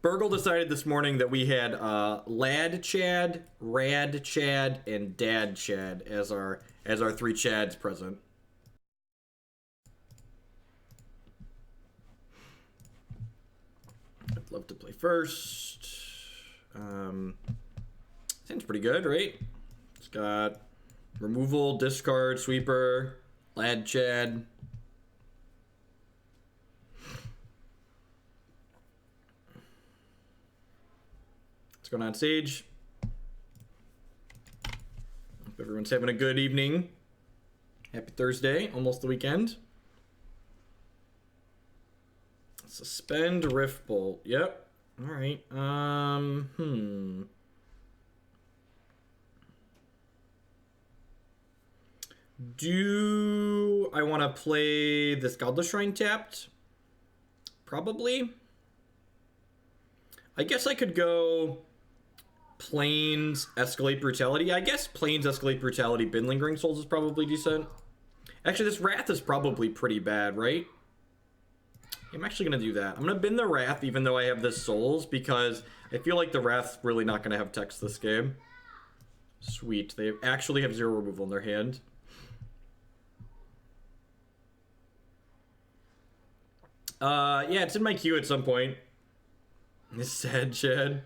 Burgle decided this morning that we had Lad Chad, Rad Chad, and Dad Chad as our 3 Chads present. I'd love to play first. Seems pretty good, right? It's got removal, discard, sweeper, Lad Chad. What's going on, Sage? Hope everyone's having a good evening. Happy Thursday, almost the weekend. Suspend Rift Bolt. Yep. All right. Do I want to play this Godless Shrine tapped? Probably. I guess I could go Plains Escalate Brutality. I guess Plains Escalate Brutality Bin Lingering Souls is probably decent. Actually, this Wrath is probably pretty bad, right? I'm actually going to do that. I'm going to bin the Wrath even though I have this Souls because I feel like the Wrath's really not going to have text this game. Sweet. They actually have 0 removal in their hand. Yeah, it's in my queue at some point. This sad Chad.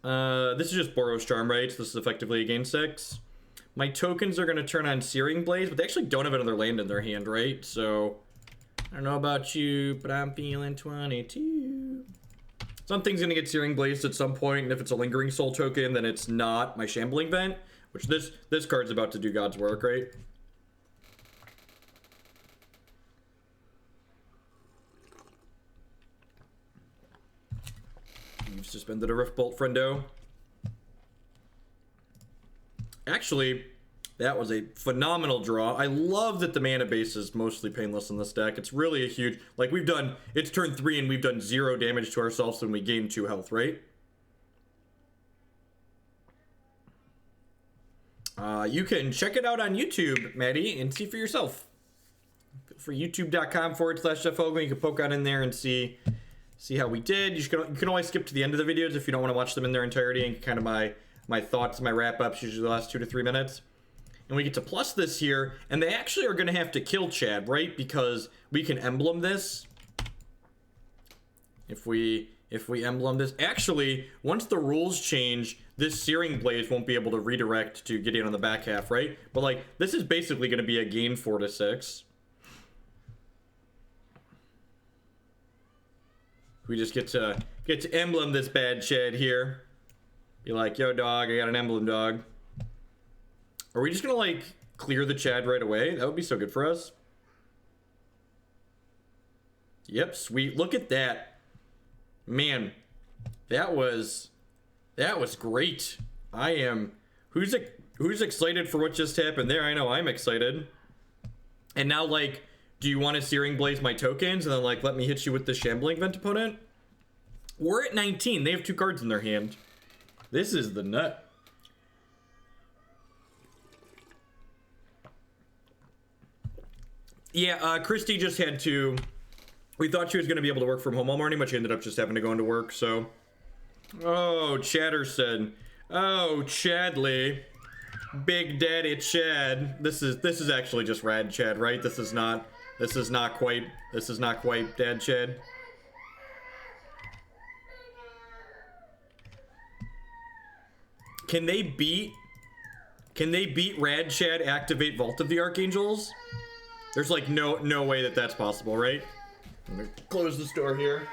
This is just Boros Charm, right? So this is effectively a gain 6. My tokens are going to turn on Searing Blaze, but they actually don't have another land in their hand, right? So, I don't know about you, but I'm feeling 22. Something's going to get Searing Blaze at some point, and if it's a Lingering Soul token, then it's not my Shambling Vent, which this card's about to do God's work, right? You've suspended a Rift Bolt, friendo. Actually, that was a phenomenal draw. I love that the mana base is mostly painless in this deck. It's really a huge... Like, it's turn 3 and we've done 0 damage to ourselves when we gain 2 health, right? You can check it out on YouTube, Maddie, and see for yourself. For youtube.com/Jeff Hogan, you can poke on in there and see how we did. You can always skip to the end of the videos if you don't want to watch them in their entirety and kind of my thoughts, my wrap-ups, usually the last 2 to 3 minutes. And we get to plus this here, and they actually are going to have to kill Chad, right? Because we can emblem this. If we emblem this. Actually, once the rules change, this Searing Blaze won't be able to redirect to Gideon on the back half, right? But, like, this is basically going to be a gain 4 to 6. We just get to emblem this bad Chad here. Be like, yo, dog, I got an emblem, dog. Are we just gonna, like, clear the Chad right away? That would be so good for us. Yep, sweet. Look at that. Man, that was great. I am... Who's excited for what just happened there? I know I'm excited. And now, like, do you want to Searing Blaze my tokens and then, like, let me hit you with the Shambling Vent opponent? We're at 19. They have 2 cards in their hand. This is the nut. Yeah, Christy just had to... We thought she was going to be able to work from home all morning, but she ended up just having to go into work, so... Oh, Chatterson. Oh, Chadley. Big Daddy Chad. This is actually just Rad Chad, right? This is not quite Dad Chad. Can they beat Rad Chad activate Vault of the Archangels? There's like no way that that's possible, right? I'm gonna close this door here.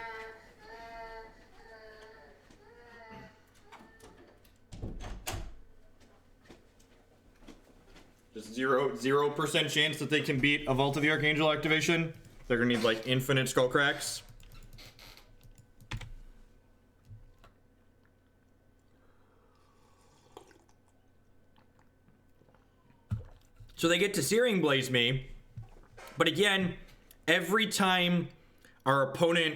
Just 0% chance that they can beat a Vault of the Archangel activation. They're gonna need like infinite skull cracks. So they get to Searing Blaze me. But again, every time our opponent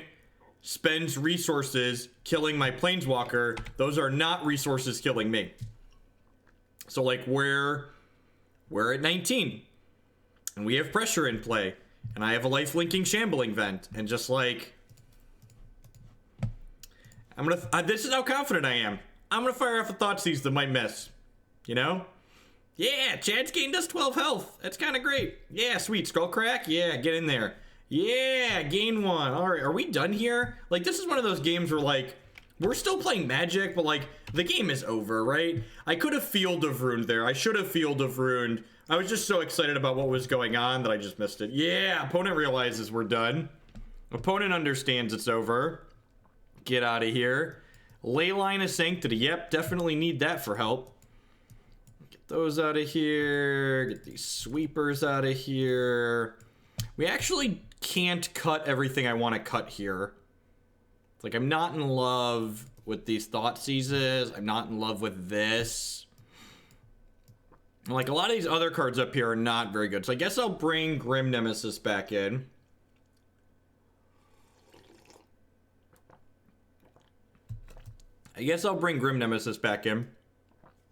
spends resources killing my Planeswalker, those are not resources killing me. So like we're at 19. And we have pressure in play. And I have a life-linking Shambling Vent. And just like, I'm gonna, this is how confident I am. I'm gonna fire off a Thoughtseize that might miss. You know? Yeah, Chad's gained us 12 health. That's kind of great. Yeah, sweet. Skull crack? Yeah, get in there. Yeah, gain 1. All right, are we done here? Like, this is one of those games where, like, we're still playing Magic, but, like, the game is over, right? I could have Field of Ruined there. I should have Field of Ruined. I was just so excited about what was going on that I just missed it. Yeah, opponent realizes we're done. Opponent understands it's over. Get out of here. Leyline of Sanctity. Yep, definitely need that for help. Get those out of here. Get these sweepers out of here. We actually can't cut everything I want to cut here. It's like I'm not in love with these Thoughtseizes. I'm not in love with this. And like a lot of these other cards up here are not very good. So I guess I'll bring Grim Nemesis back in. I guess I'll bring Grim Nemesis back in.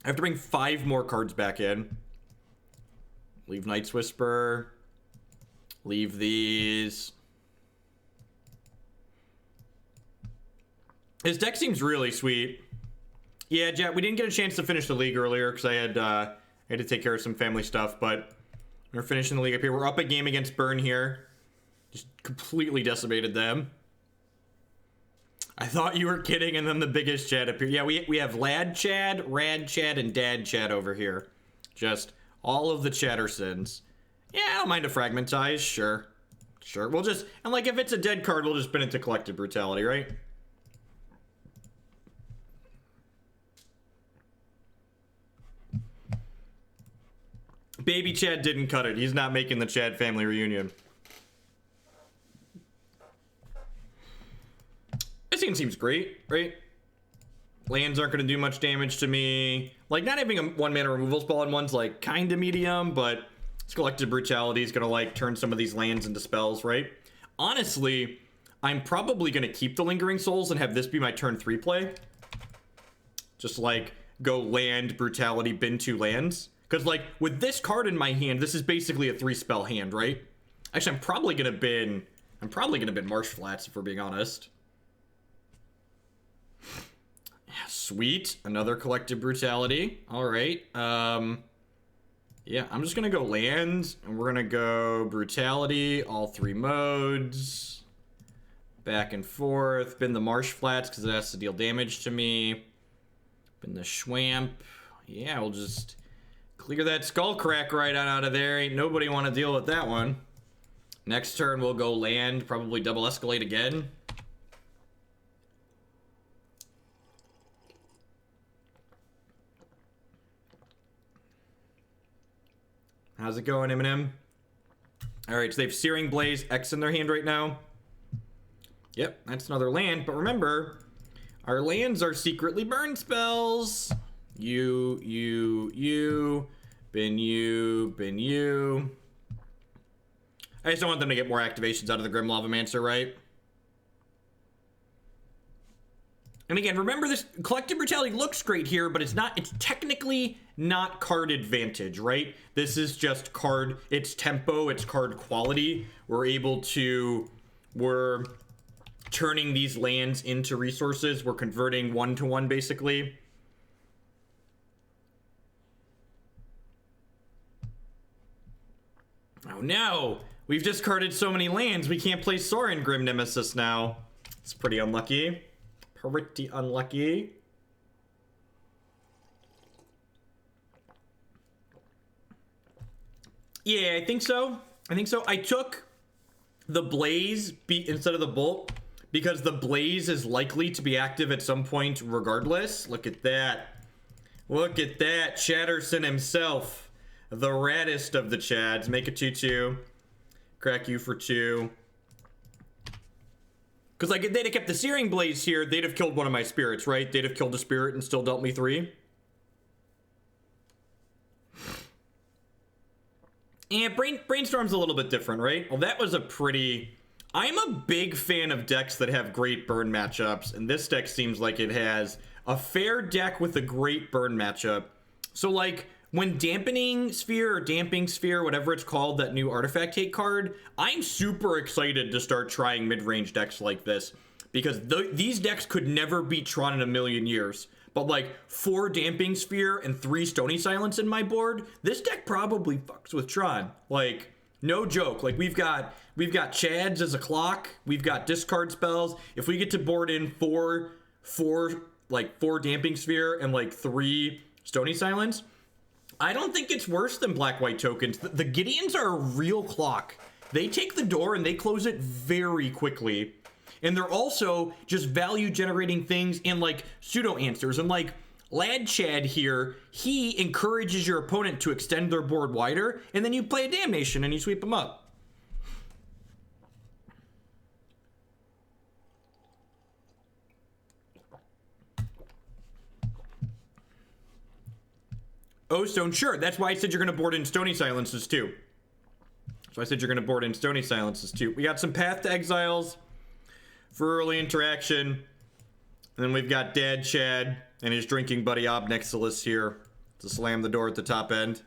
I have to bring 5 more cards back in. Leave Night's Whisper. Leave these. His deck seems really sweet. Yeah, Jack, we didn't get a chance to finish the league earlier because I had to take care of some family stuff, but we're finishing the league up here. We're up a game against Burn here. Just completely decimated them. I thought you were kidding, and then the biggest Chad appeared. Yeah, we have Lad Chad, Rad Chad, and Dad Chad over here. Just all of the Chattersons. Yeah, I don't mind a Fragmentize, sure. Sure, we'll just, and like if it's a dead card, we'll just spin it to Collective Brutality, right? Baby Chad didn't cut it. He's not making the Chad family reunion. This game seems great, right? Lands aren't going to do much damage to me. Like, not having a 1-mana removal spell on one's, like, kind of medium, but this Collective Brutality is going to, like, turn some of these lands into spells, right? Honestly, I'm probably going to keep the Lingering Souls and have this be my turn 3 play. Just, like, go land, Brutality, bin 2 lands. Because, like, with this card in my hand, this is basically a 3-spell hand, right? Actually, I'm probably going to bin Marsh Flats, if we're being honest. Yeah, sweet. Another Collective Brutality. All right. Yeah, I'm just going to go land, and we're going to go Brutality, all 3 modes. Back and forth. Bin the Marsh Flats, because it has to deal damage to me. Bin the Schwamp. Yeah, we'll just clear that Skull Crack right on out of there. Ain't nobody want to deal with that one. Next turn, we'll go land, probably double escalate again. How's it going, Eminem? All right, so they have Searing Blaze X in their hand right now. Yep, that's another land. But remember, our lands are secretly burn spells. You, bin you. I just don't want them to get more activations out of the Grim Lavamancer, right? And again, remember this Collective Brutality looks great here, but it's technically not card advantage, right? This is just card, it's tempo, it's card quality. We're turning these lands into resources. We're converting 1-to-1 basically. Oh no, we've discarded so many lands, we can't play Sorin Grim Nemesis now. It's pretty unlucky. Pretty unlucky. Yeah, I think so. I took the Blaze instead of the Bolt because the Blaze is likely to be active at some point regardless. Look at that. Look at that. Chatterson himself. The raddest of the Chads. Make a 2-2. Crack you for 2. Because, like, if they'd have kept the Searing Blaze here, they'd have killed one of my spirits, right? They'd have killed a spirit and still dealt me 3. And Brainstorm's a little bit different, right? Well, that was a pretty... I'm a big fan of decks that have great burn matchups, and this deck seems like it has a fair deck with a great burn matchup. So, like, when Dampening Sphere or Damping Sphere, whatever it's called, that new Artifact Take card, I'm super excited to start trying mid-range decks like this. because these decks could never beat Tron in a million years. But like 4 Damping Sphere and 3 Stony Silence in my board, this deck probably fucks with Tron. Like, no joke. Like, we've got Chads as a clock. We've got discard spells. If we get to board in four Damping Sphere and like 3 Stony Silence, I don't think it's worse than black-white tokens. The Gideons are a real clock. They take the door and they close it very quickly. And they're also just value-generating things and like pseudo-answers. And like Lad Chad here, he encourages your opponent to extend their board wider, and then you play a Damnation and you sweep them up. Oh, Stone, sure. That's why I said you're going to board in Stony Silences too. So I said you're going to board in Stony Silences too. We got some Path to Exiles for early interaction. And then we've got Dad Chad and his drinking buddy Ob Nixilis here to slam the door at the top end.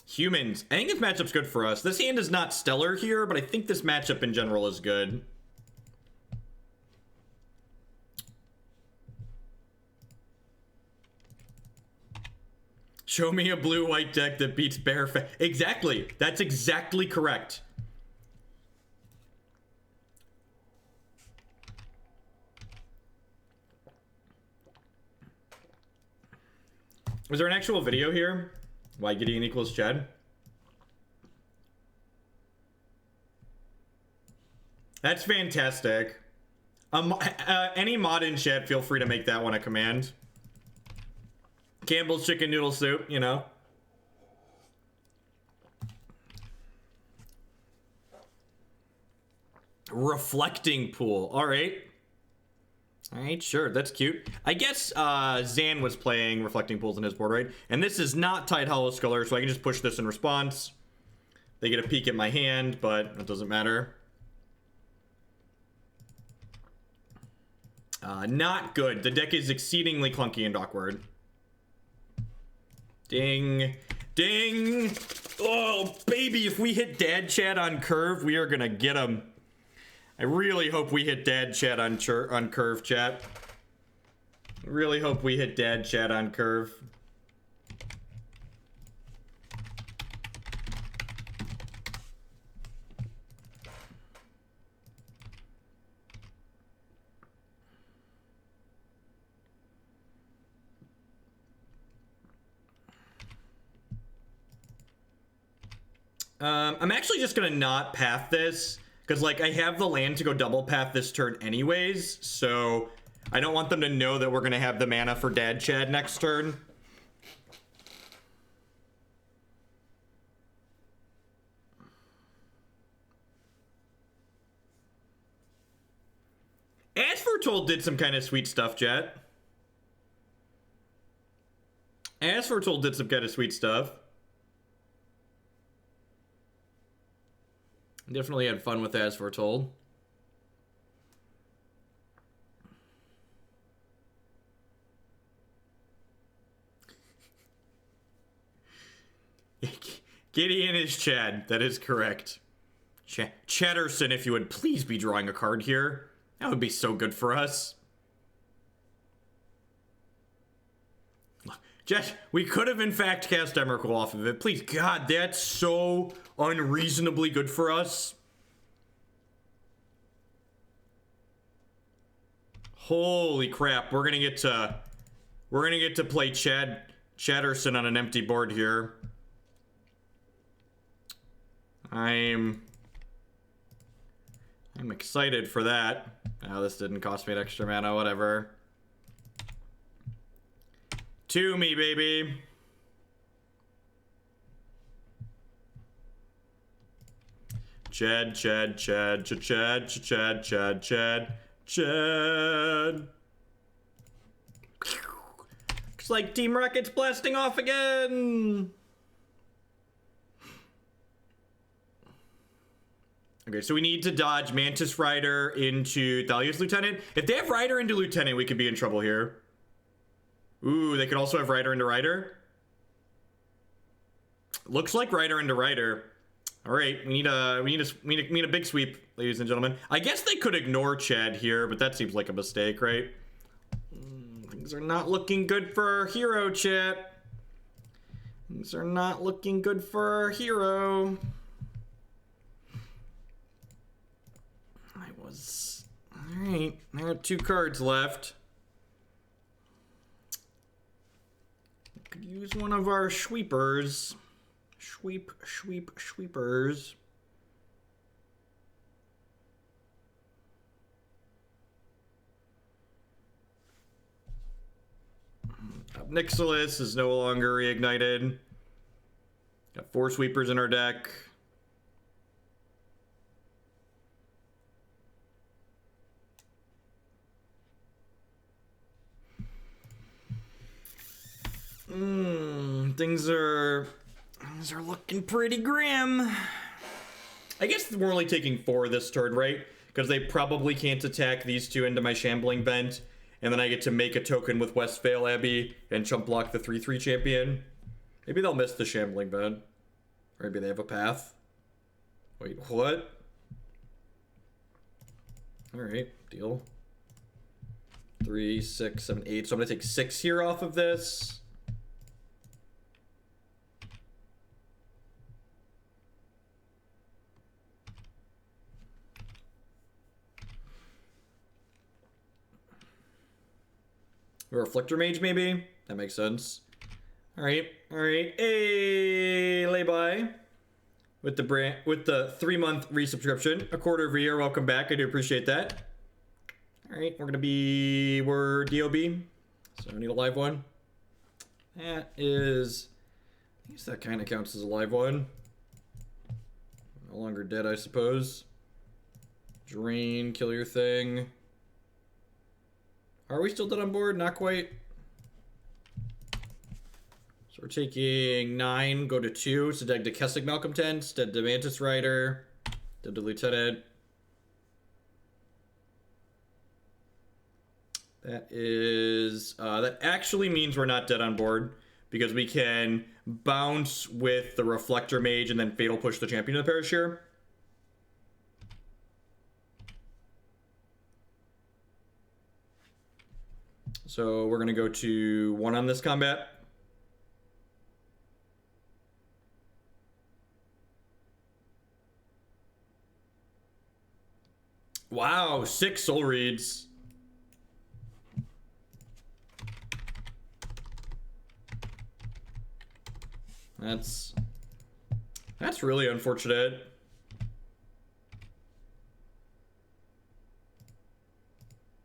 Humans. I think this matchup's good for us. This hand is not stellar here, but I think this matchup in general is good. Show me a blue-white deck that beats Bear. Exactly. That's exactly correct. Was there an actual video here? Why Gideon equals Chad? That's fantastic. Any mod in chat, feel free to make that one a command. Campbell's chicken noodle soup, you know. Reflecting pool. All right. All right, sure. That's cute. I guess Zan was playing Reflecting Pools in his board, right? And this is not Tide Hollow Sculler, so I can just push this in response. They get a peek at my hand, but it doesn't matter. Not good. The deck is exceedingly clunky and awkward. Ding. Ding. Oh, baby, if we hit Dad Chat on curve, we are going to get him. I really hope we hit Dad Chat on curve, chat. Really hope we hit Dad Chat on curve. I'm actually just gonna not path this, because like I have the land to go double path this turn anyways, so I don't want them to know that we're gonna have the mana for Dad Chad next turn. As Foretold did some kind of sweet stuff, Jet. As Foretold did some kind of sweet stuff. Definitely had fun with As Foretold. Gideon is Chad. That is correct. Chatterson, if you would please be drawing a card here. That would be so good for us. Jess, we could have in fact cast Emrakul off of it. Please, God, that's so unreasonably good for us. Holy crap, we're gonna get to play Chatterson on an empty board here. I'm excited for that. Oh, this didn't cost me an extra mana, whatever. To me, baby. Chad. Looks like Team Rocket's blasting off again. Okay, so we need to dodge Mantis Rider into Thalia's Lieutenant. If they have Rider into Lieutenant, we could be in trouble here. Ooh, they could also have Rider into Rider. Looks like Rider into Rider. All right, we need a big sweep, ladies and gentlemen. I guess they could ignore Chad here, but that seems like a mistake, right? Things are not looking good for our hero, chat. Things are not looking good for our hero. All right, I got 2 cards left. Could use one of our sweepers. Sweepers. Ob Nixilis is no longer reignited. Got 4 sweepers in our deck. Things are looking pretty grim. I guess we're only taking 4 this turn, right? Because they probably can't attack these 2 into my Shambling Vent, and then I get to make a token with Westvale Abbey and chump block the 3/3 champion. Maybe they'll miss the Shambling Vent. Or maybe they have a path. Wait, what? Alright, deal. 3, 6, 7, 8. So I'm gonna take 6 here off of this. Or a Reflector Mage, maybe? That makes sense. Alright. Hey, lay-by. With the 3-month resubscription. A quarter of a year, welcome back. I do appreciate that. Alright, we're DOB. So I need a live one. That is... I guess that kind of counts as a live one. No longer dead, I suppose. Drain, kill your thing. Are we still dead on board? Not quite. So we're taking 9, go to 2. So dead to Kessig Malcontents, dead to Mantis Rider, dead to Lieutenant. That is... that actually means we're not dead on board, because we can bounce with the Reflector Mage and then Fatal Push the Champion of the Parashir. So we're going to go to 1 on this combat. Wow, 6 soul reads. That's really unfortunate.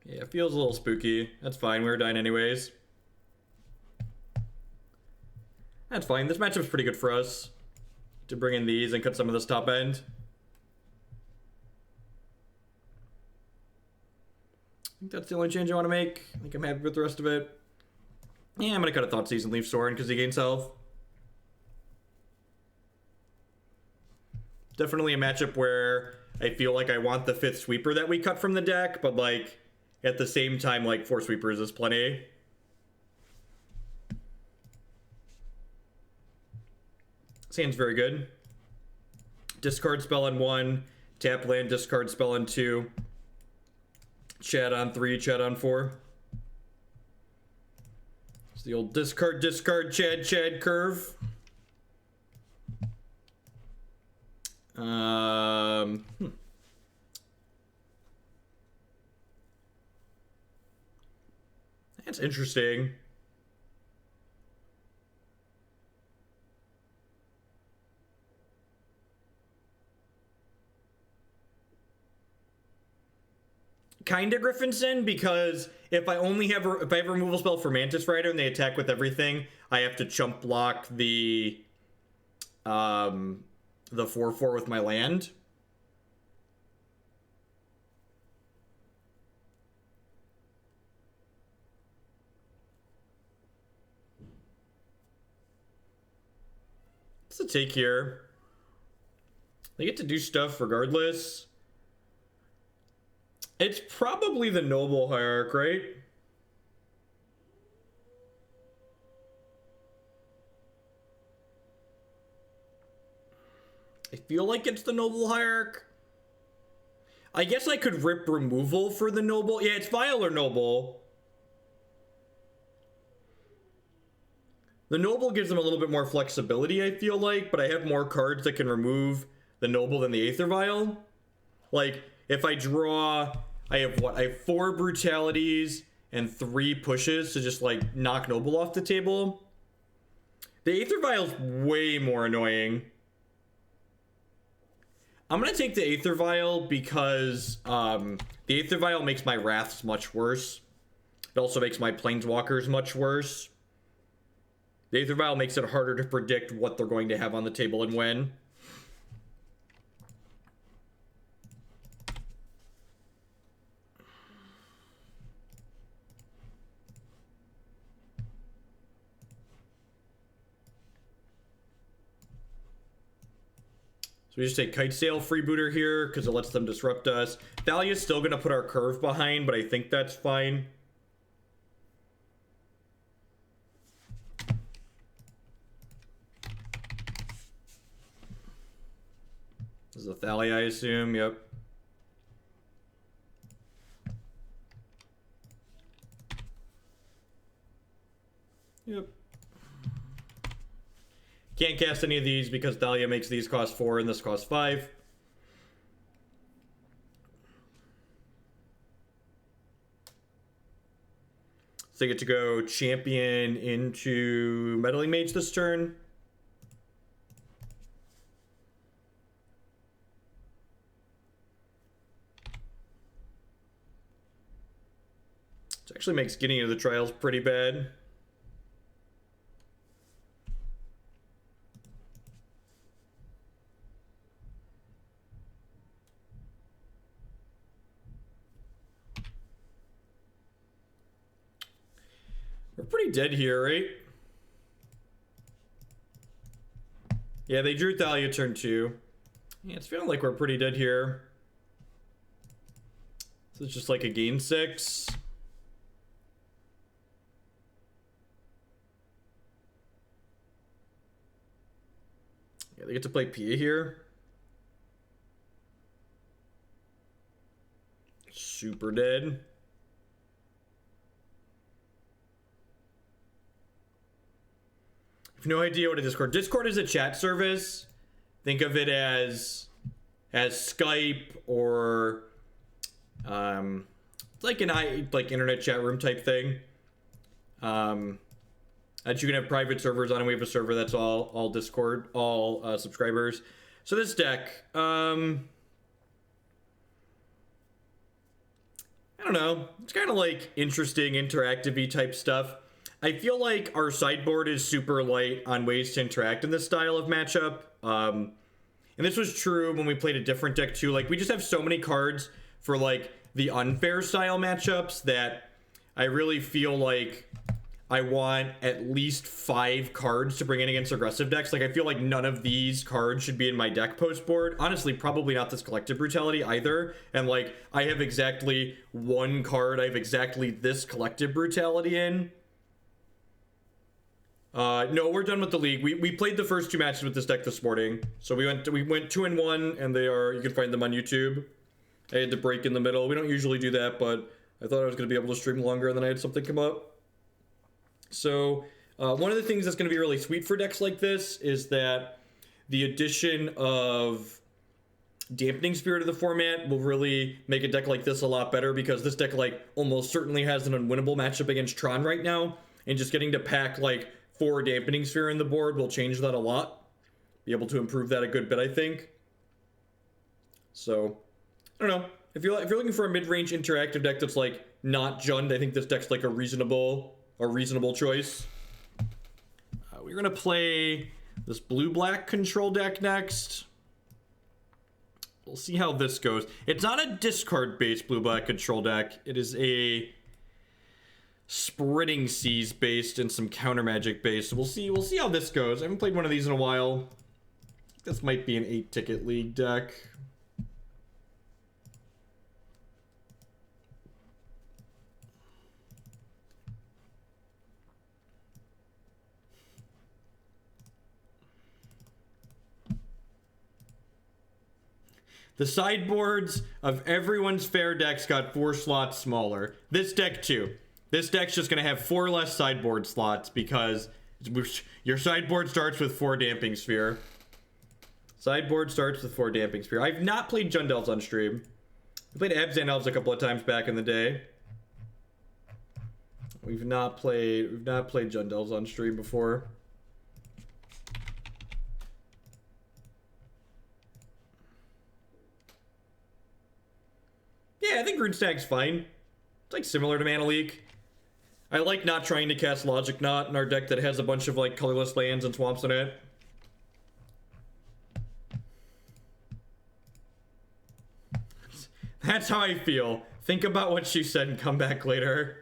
Yeah, it feels a little spooky. That's fine, we were dying anyways. That's fine, this matchup's pretty good for us. To bring in these and cut some of this top end. I think that's the only change I want to make. I think I'm happy with the rest of it. Yeah, I'm going to cut a Thoughtseize and leave Sorin because he gains health. Definitely a matchup where I feel like I want the 5th sweeper that we cut from the deck, but like... at the same time, like, 4 sweepers is plenty. This hand's very good. Discard spell on 1. Tap land, discard spell on 2. Chat on 3, chat on 4. It's the old discard, Chad curve. That's interesting. Kinda Griffinson, because if I have a removal spell for Mantis Rider and they attack with everything, I have to chump block the 4/4 with my land. It's a take here. They get to do stuff regardless. It's probably the Noble Hierarch, right? I feel like it's the Noble Hierarch. I guess I could rip removal for the Noble. Yeah, it's Vile or Noble. The Noble gives them a little bit more flexibility, I feel like, but I have more cards that can remove the Noble than the Aether Vial. Like, if I draw, I have what? I have 4 Brutalities and 3 pushes to just, like, knock Noble off the table. The Aether Vial's way more annoying. I'm gonna take the Aether Vial because the Aether Vial makes my Wraths much worse. It also makes my Planeswalkers much worse. The Aether Vial makes it harder to predict what they're going to have on the table and when. So we just take Kite Sail Freebooter here because it lets them disrupt us. Thalia's still going to put our curve behind, but I think that's fine. This is a Thalia, I assume. Yep. Yep. Can't cast any of these because Thalia makes these cost 4 and this costs 5. So I get to go champion into Meddling Mage this turn. Which actually makes getting into the trials pretty bad. We're pretty dead here, right? Yeah, they drew Thalia turn 2. Yeah, it's feeling like we're pretty dead here. So it's just like a gain 6. Yeah, they get to play Pia here. Super dead. No idea what a Discord. Discord is a chat service. Think of it as Skype or it's like an internet chat room type thing. That you can have private servers on, and we have a server that's all Discord, all subscribers. So this deck, I don't know. It's kind of like interesting, interactive-y type stuff. I feel like our sideboard is super light on ways to interact in this style of matchup. And this was true when we played a different deck too. Like, we just have so many cards for like the unfair style matchups that I really feel like I want at least 5 cards to bring in against aggressive decks. Like, I feel like none of these cards should be in my deck post board. Honestly, probably not this Collective Brutality either. And like, I have exactly 1 card. I have exactly this Collective Brutality in. No, we're done with the league. We played the first 2 matches with this deck this morning. So we went 2-1, and they are, you can find them on YouTube. I had to break in the middle. We don't usually do that, but I thought I was going to be able to stream longer, and then I had something come up. So one of the things that's going to be really sweet for decks like this is that the addition of Dampening Spirit to the format will really make a deck like this a lot better, because this deck like almost certainly has an unwinnable matchup against Tron right now, and just getting to pack like 4 Dampening Sphere in the board will change that a lot. Be able to improve that a good bit, I think. So, I don't know. If you're looking for a mid-range interactive deck that's like not Jund, I think this deck's like a reasonable choice. We're gonna play this blue-black control deck next. We'll see how this goes. It's not a discard-based blue-black control deck. It is a Spreading Seas based and some counter magic based. So we'll see how this goes. I haven't played one of these in a while. This might be an 8-ticket league deck. The sideboards of everyone's fair decks got 4 slots smaller. This deck too. This deck's just gonna have 4 less sideboard slots because your sideboard starts with 4 Damping Sphere. Sideboard starts with 4 Damping Sphere. I've not played Jund Elves on stream. I played Abzan Elves a couple of times back in the day. We've not played Jund Elves on stream before. Yeah, I think Runestag's fine. It's like similar to Mana Leak. I like not trying to cast Logic Knot in our deck that has a bunch of like colorless lands and swamps in it. That's how I feel. Think about what she said and come back later.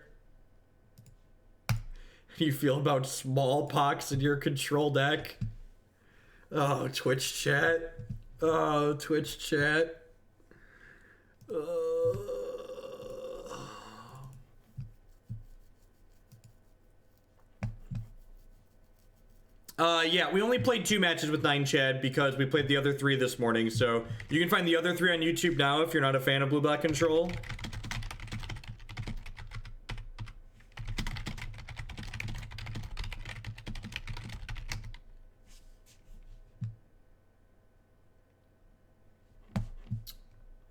You feel about smallpox in your control deck? Oh, Twitch chat. Oh, Twitch chat. Yeah, we only played 2 matches with 9 Chad because we played the other 3 this morning, so you can find the other 3 on YouTube now if you're not a fan of Blue-Black Control.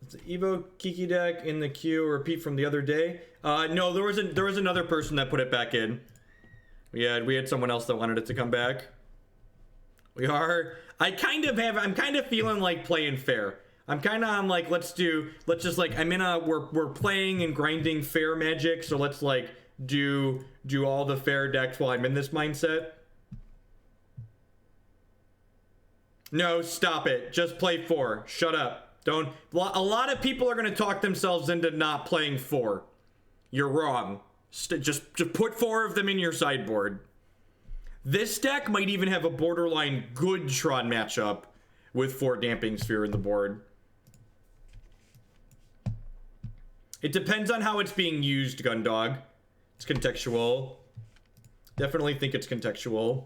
It's the Evo Kiki deck in the queue, repeat from the other day. No, there was another person that put it back in. We had someone else that wanted it to come back. I'm kind of feeling like playing fair. I'm like, we're playing and grinding fair Magic, so let's like do all the fair decks while I'm in this mindset. No, stop it. Just play 4. Shut up. Don't. A lot of people are gonna talk themselves into not playing 4. You're wrong. Just put 4 of them in your sideboard. This deck might even have a borderline good Tron matchup with 4 Damping Sphere in the board. It depends on how it's being used, Gundog. It's contextual. Definitely think it's contextual.